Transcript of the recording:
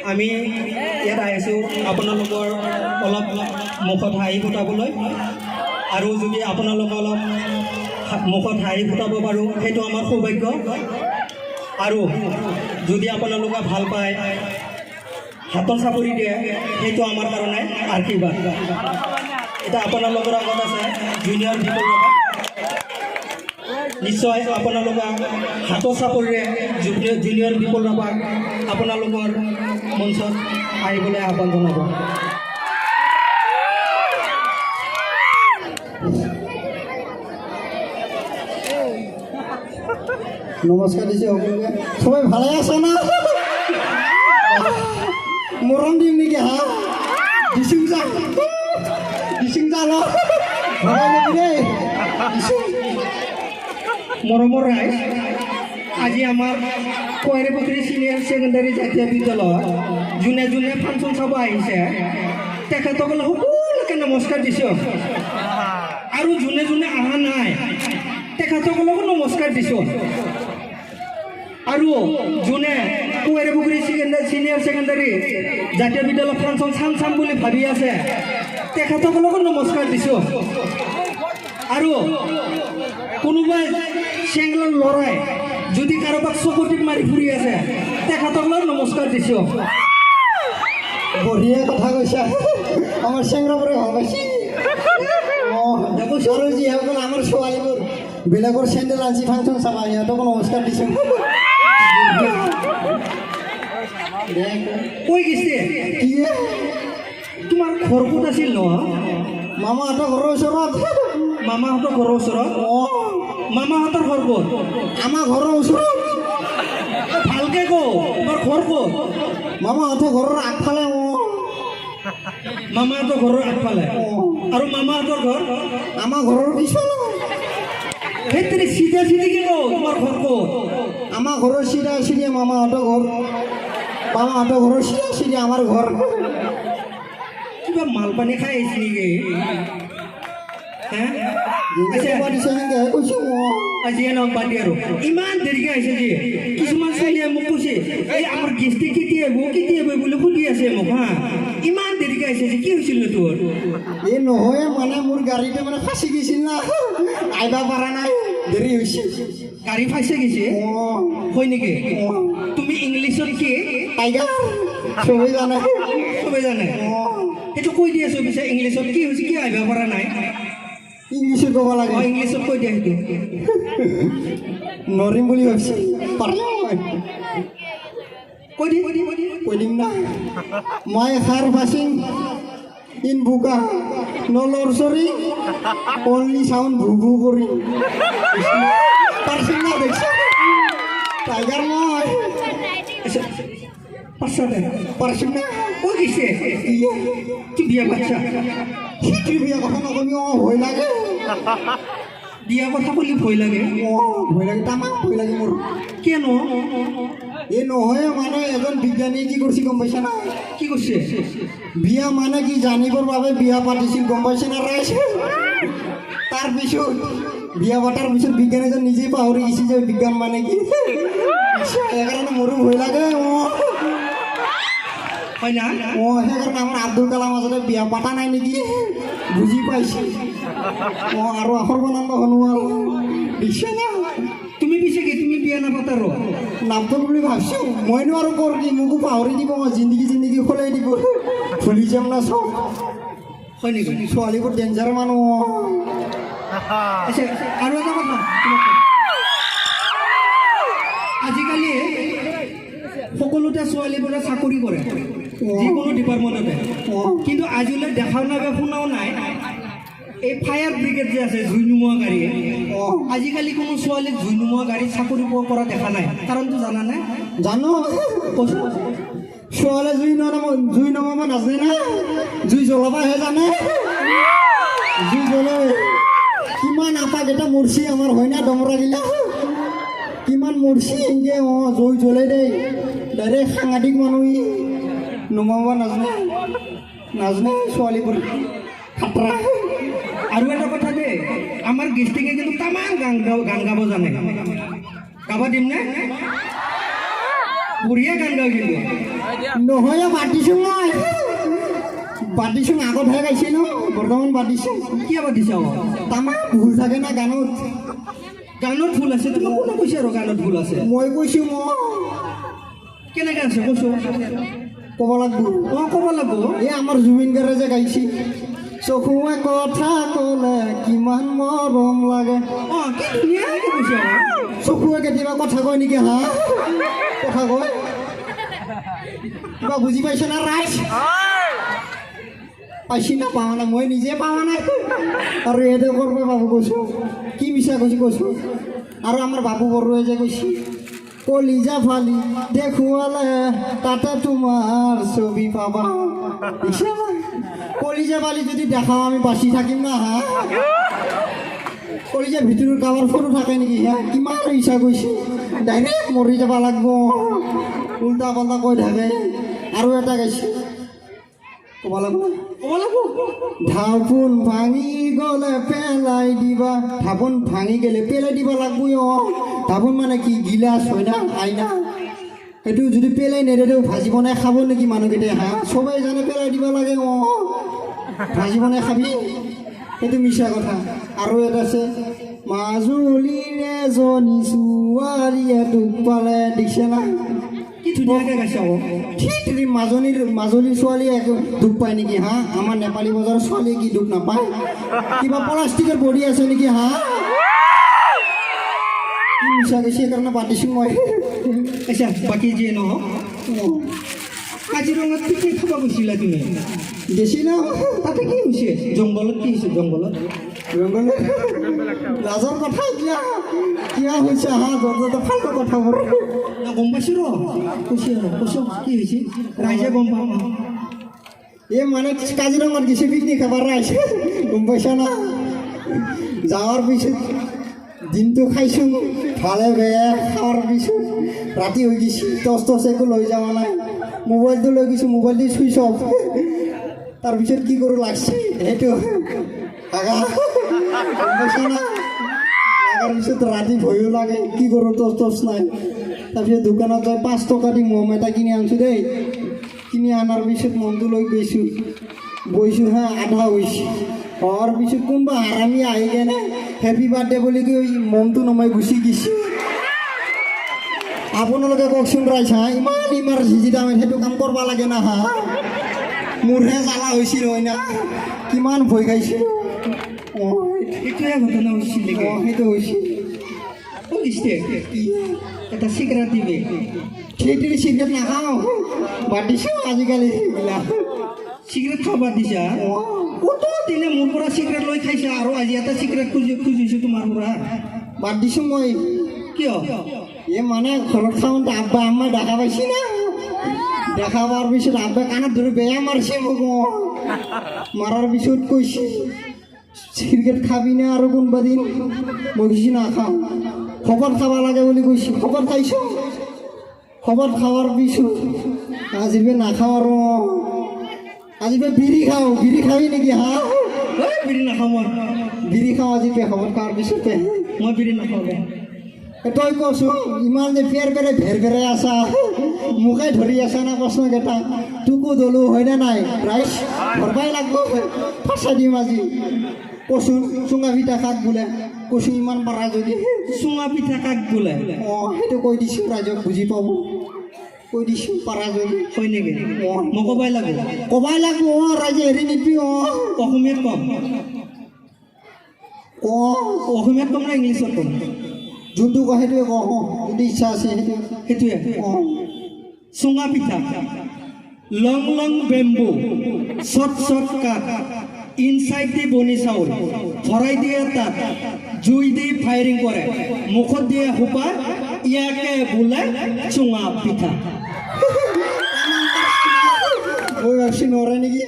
আমি ইয়াত আহিছোঁ আপোনালোকৰ অলপ মুখত হাঁহি ফুটাবলৈ আৰু যদি আপোনালোকে অলপ মুখত হাঁহি ফুটাব পাৰোঁ সেইটো আমাৰ সৌভাগ্য আৰু যদি আপোনালোকে ভাল পায় হাতৰ চাপৰি দিয়ে সেইটো আমাৰ কাৰণে আশীৰ্বাদ এটা আপোনালোকৰ আগত আছে জুনিয়ৰ বিপুল ৰাভা নিশ্চয় আপোনালোকে হাতৰ চাপৰিৰে জুনিয়ৰ বিপুল ৰাভাক আপোনালোকৰ মঞ্চত আহিবলৈ আহ্বান জনাব নমস্কাৰ দিছে সকলোকে সবাই ভালে আছে না মৰম দিম নেকি হা দিছিং যা মৰমৰ ৰাইজ আজি আমাৰ কৈৰেপুখুৰী চিনিয়ৰ ছেকেণ্ডাৰী জাতীয় বিদ্যালয় যোনে যোনে ফাংচন চাব আহিছে তেখেতসকলে সকলোকে নমস্কাৰ দিছোঁ আৰু যোনে যোনে অহা নাই তেখেতসকলকো নমস্কাৰ দিছোঁ আৰু যোনে কৈৰেপুখুৰী চিনিয়ৰ ছেকেণ্ডাৰী জাতীয় বিদ্যালয় ফাংচন চাম বুলি ভাবি আছে তেখেতসকলকো নমস্কাৰ দিছোঁ আৰু কোনোবাই চেংলৰ ল'ৰাই যদি কাৰোবাক চকুটিত মাৰি ফুৰি আছে তেখেতসকলক নমস্কাৰ দিছোঁ বঢ়িয়া কথা কৈছা আমাৰ চেংৰাবোৰে ভাল পাইছে আৰু যিসকল আমাৰ ছোৱালীবোৰ বেলেগৰ চেণ্ডেল আজি ফাংচন চাবা সিহঁতকো নমস্কাৰ দিছোঁ কৈ গৈছে কি তোমাৰ ঘৰ ক'ত আছিল ন মামাহঁতৰ ঘৰৰ ওচৰত মামাহঁতৰ ঘৰৰ ওচৰত মামাহঁতৰ ঘৰ ক'ত আমাৰ ঘৰৰ ওচৰত ভালকে কওঁ তোমাৰ ঘৰ ক'ত মামাহঁতৰ ঘৰৰ আগফালে মামাহঁতৰ ঘৰৰ আগফালে আৰু মামাহঁতৰ ঘৰ আমাৰ ঘৰৰ পিছফালে সেই চিধা চিধিকে কওঁ তোমাৰ ঘৰ ক'ত আমাৰ ঘৰৰ চিধা চিধি মামাহঁতৰ ঘৰৰ চিধা চিধি আমাৰ ঘৰ কিবা মালপানী খাই আহিছে নেকি আজিয়ে নাম পাতি আৰু ইমান দেৰিকে আহিছে যে কিছুমান ছোৱালীয়ে মোক কৈছে এই আমাৰ গেষ্টি কেতিয়া আহিব বুলি সুধি আছে মোক হা ইমান দেৰিকে আহিছে যে কি হৈছিল তোৰ এই নহয় মানে মোৰ গাড়ীটো মানে ফাঁচি গৈছিল না আহিব পৰা নাই দেৰি হৈছে গাড়ী ফাঁচি গৈছে হয় নেকি তুমি ইংলিছত কি টাইগাৰ চবেই জানে সেইটো কৈ দি আছো পিছে ইংলিছত কি হৈছে কি আহিব পৰা নাই ইংলিছত ক'ব লাগে ইংলিছত কৈ দিয়া সেইটো নৰিম বুলি ভাবিছোঁ কৈ দিম না মই খাৰ ফাচিং ইন বুকা নলৰ চৰি অনলি চাউণ্ড ভু কৰি পাৰচিং না দেখছ টাইগাৰ মই পাৰচিং না কৈ দিছে কি বিয়া বাচ্চা তুই বিয়া কথা নকবি ভয় লাগে বিয়া কথা বুলি ভয় লাগে তামাম ভয় লাগে মোৰ কিয়নো এই নহয় মানে এজন বিজ্ঞানীয়ে কি কৰিছে গম পাইছা না কি কৰিছে বিয়া মানে কি জানিবৰ বাবে বিয়া পাতিছিল গম পাইছে না ৰাইজ তাৰপিছত বিয়া পাতাৰ পিছত বিজ্ঞানীজন নিজেই পাহৰি গৈছে যে বিজ্ঞান মানে কি সেইকাৰণে মোৰো ভয় লাগে হয় না সেইকাৰণে আমাৰ আব্দুল কালাম আজতে বিয়া পাতা নাই নেকি বুজি পাইছে আৰু আখৰ বনাব নোৱাৰো দিছে না তুমি পিছে কি তুমি বিয়া নাপাতা ৰ নামটো বুলি ভাবছো মইনো আৰু কৰ কি মোকো পাহৰি দিব জিন্দগী খোলাই দিব ভুলি যাম না চব হয় নেকি ছোৱালীবোৰ ডেঞ্জাৰ মানুহ আৰু এটা কথা আজিকালি সকলোতে ছোৱালীবোৰে চাকৰি কৰে যিকোনো ডিপাৰ্টমেণ্টতে কিন্তু আজিলৈ দেখাও নাই বা শুনাও নাই এই ফায়াৰ ব্ৰিগেড যে আছে জুই নুমুৱা গাড়ী আজিকালি কোনো ছোৱালীক জুই নুমুৱা গাড়ী চাকৰি কৰা দেখা নাই কাৰণটো জানানে জানো ছোৱালী জুই নমাব নাজানে না জুই জ্বলাবহে জানে জুই জ্বলে কিমান আপাকেইটা মৰছি আমাৰ হয় না দমৰাগিলা কিমান মৰছি এনেকৈ জুই জ্বলে দেই ডাইৰেক্ট সাংঘাতিক মানুহ নমাব নাজানে ছোৱালীবোৰ খাতৰা আৰু এটা কথা দেই আমাৰ গেষ্টিঙে কিন্তু তামান গান গাব জানে গাব দিম নে বঢ়িয়া গান গাওঁ কিন্তু নহয় পাতিছোঁ মই পাতিছোঁ আগতহে গাইছিলোঁ বৰ্তমান পাতিছোঁ কিয় পাতিছ তামাম ভুল থাকে না গানত গানত ভুল আছে তোমাক কোনে কৈছে আৰু গানত ভুল আছে মই কৈছোঁ মই কেনেকৈ আছে কৈছোঁ ক'ব লাগিব অঁ ক'ব লাগিব এই আমাৰ জুবিন গাৰ্গে যে গাইছে চকুৱে কথা ক'লে কিমান মৰম লাগে অঁ কি ধুনীয়াকৈ কৈছে চকুৱে কেতিয়াবা কথা কয় নেকি হা কথা কয় কিবা বুজি পাইছে না ৰাইজ পাইছি না পাৱা নাই মই নিজে পাৱা নাই আৰু এতে কৰিব বাবু কৈছোঁ কি মিছা কৈছোঁ আৰু আমাৰ বাবু বৰুৱাই যে কৈছে কলিজা ফালি দেখুৱালে তাতে তোমাৰ ছবি পাবা কলিজা ফালি যদি দেখাওঁ আমি বাচি থাকিম না হা কলিজাৰ ভিতৰত কাৰোবাৰ ফটো থাকে নেকি হা কিমান ইচ্ছা কৈছে ডাইৰেক্ট মৰি যাব লাগিব উল্টা পাল্টা কৈ থাকে আৰু এটা গাইছে ক'ব লাগিব ঢাপোন ভাঙি গ'লে পেলাই দিবা ঢাপোন ভাঙি গ'লে পেলাই দিব লাগিব ঢাপোন মানে কি গিলাচ হয় না আইনা সেইটো যদি পেলাই নেদে ভাজি বনাই খাব নেকি মানুহকেইটাই হা চবেই জানে পেলাই দিব লাগে ভাজি বনাই খাবি সেইটো মিছা কথা আৰু এটা আছে মাজুলীৰ এজনী ছোৱালীয়ে তোক পালে দিছে না কি ধুনীয়াকৈ গাইছে ঠিক মাজুলীৰ ছোৱালীয়ে দুখ পায় নেকি হা আমাৰ নেপালী বজাৰৰ ছোৱালীয়ে কি দুখ নাপায় কিবা প্লাষ্টিকৰ বডি আছে নেকি হা কি মিছা গৈছে সেইকাৰণে পাতিছোঁ মই আচ্ছা বাকী যিয়ে নহওক কাজিৰঙাত পিকনিক খাব গৈছিলা তুমি বেছি না তাতে কি হৈছে জংঘলত কি হৈছে জংঘলত লাজৰ কথা এতিয়া কিয় হৈছে হা য'ত ফাল্টু কথাবোৰ গম পাইছোঁ কৈছোঁ কি হৈছে ৰাইজে গম পাওঁ এই মানে কাজিৰঙাত গৈছে পিকনিক খাব ৰাইজ গম পাইছা না যাৱাৰ পিছত দিনটো খাইছোঁ ভালে বেয়া খোৱাৰ পিছত ৰাতি হৈ গৈছে টচ একো লৈ যোৱা নাই মোবাইলটো লৈ গৈছোঁ মোবাইলটো চুইচ অফ তাৰপিছত কি কৰোঁ লাগছে সেইটো হাগা গম পাইছা না লাগাৰ পিছত ৰাতি ভয়ো লাগে কি কৰোঁ টচ নাই তাৰপিছত দোকানত যাই 5 টকা দি মম এটা কিনি আনিছোঁ দেই কিনি অনাৰ পিছত মমটো লৈ গৈছোঁ বহিছোঁ হা আধা হৈছে হোৱাৰ পিছত কোনোবা হাৰামি আহি কেনে হেপী বাৰ্থডে বুলি কৈ মমটো নমাই গুচি গৈছে আপোনালোকে কওকচোন ৰাইজ হা ইমান ইমাৰ্জেঞ্চি তাৰমানে সেইটো কাম কৰিব লাগে না হা মোৰহে জ্বালা হৈছিল হয় না কিমান ভয় খাইছিলোঁ এইটোৱে ঘটনা হৈছিল নেকি সেইটো হৈছিল এটা চিগাৰেট দিবি সেইটো চিগাৰেট নাখাওঁ বাদ দিছোঁ আজিকালি চিগাৰেট খাব দিছা কত দিনে মোৰ পৰা চিগাৰেট লৈ খাইছা আৰু আজি এটা চিগাৰেট খুজিছোঁ তোমাৰ পৰা বাদ দিছোঁ মই কিয় এই মানে ঘৰত খাওঁতে আব্বা আম্মাই দেখা পাইছি না দেখা পোৱাৰ পিছত আব্বাই কাণত ধৰি বেয়া মাৰিছে মোক মাৰাৰ পিছত কৈছে চিগাৰেট খাবি না আৰু কোনোবা দিন মই কৈছোঁ নাখাওঁ খবৰ খাব লাগে বুলি কৈছোঁ খবৰ খাইছোঁ খবৰ খাৱাৰ পিছত আজিৰ নাখাওঁ আৰু আজি বিড়ি খাওঁ বিড়ি খাবি নেকি হা বিড়ি নাখাওঁ মই বিড়ি খাওঁ আজি খবৰ খোৱাৰ পিছতে মই বিড়ি নাখাওঁ তই কৈছোঁ ইমান যে ভেৰ ভেৰাই আছা মোকে ধৰি আছা না প্ৰশ্নকেইটা তোকো দলো হয়নে নাই ৰাইজ ধৰবাই লাগিব ফাঁচাই দিম আজি কচোন চুঙা পিঠা শাক বোলে কচোন ইমান পাৰা যদি চুঙা পিঠা কাক বোলে সেইটো কৈ দিছোঁ ৰাইজক বুজি পাব কৈ দিছোঁ পাৰা যদি হয় নেকি মই ক'বাই লাগিব ৰাইজে হেৰি নিপি অসমীয়াত কম অসমীয়াত কম না ইংলিছত কম যোনটো কয় সেইটোৱে কওঁ যদি ইচ্ছা আছে সেইটোৱে চুঙা পিঠা লং লং বেম্বু চট কাঠ ইনচাইড দি বনি চাউল ভৰাই দিয়ে তাত জুই দি ফায়াৰিং কৰে মুখত দিয়ে সোপা ইয়াকে বোলে চুঙা পিঠা মই ভাবছি নৰে নেকি